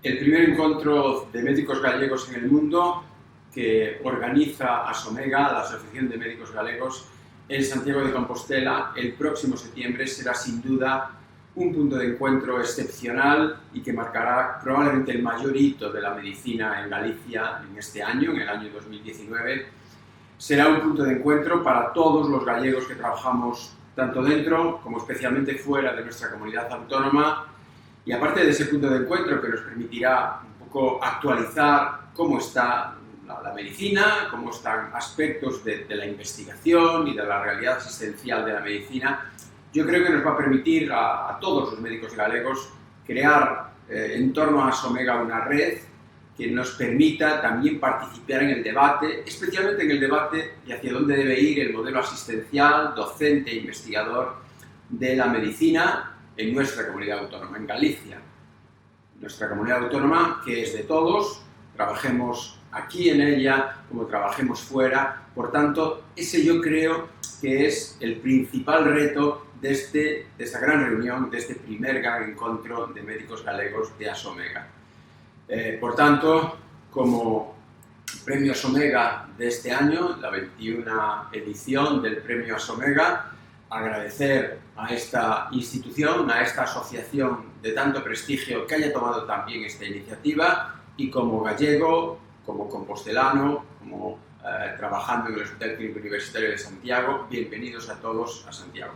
el primer encuentro de médicos gallegos en el mundo que organiza ASOMEGA, la Asociación de Médicos Galegos, en Santiago de Compostela el próximo septiembre será sin duda un punto de encuentro excepcional y que marcará probablemente el mayor hito de la medicina en Galicia en este año, en el año 2019. Será un punto de encuentro para todos los gallegos que trabajamos tanto dentro como especialmente fuera de nuestra comunidad autónoma. Y aparte de ese punto de encuentro que nos permitirá un poco actualizar cómo está la medicina, cómo están aspectos de la investigación y de la realidad asistencial de la medicina, yo creo que nos va a permitir a todos los médicos galegos crear en torno a ASOMEGA una red que nos permita también participar en el debate, especialmente en el debate de hacia dónde debe ir el modelo asistencial, docente e investigador de la medicina en nuestra comunidad autónoma, en Galicia. Nuestra comunidad autónoma que es de todos, trabajemos aquí en ella como trabajemos fuera. Por tanto, ese yo creo que es el principal reto de esta gran reunión, de este primer gran encuentro de médicos galegos de ASOMEGA. Por tanto, como premio ASOMEGA de este año, la 21 edición del premio ASOMEGA, agradecer a esta institución, a esta asociación de tanto prestigio que haya tomado también esta iniciativa, y como gallego, como compostelano, como trabajando en el Hospital Clínico Universitario de Santiago, bienvenidos a todos a Santiago.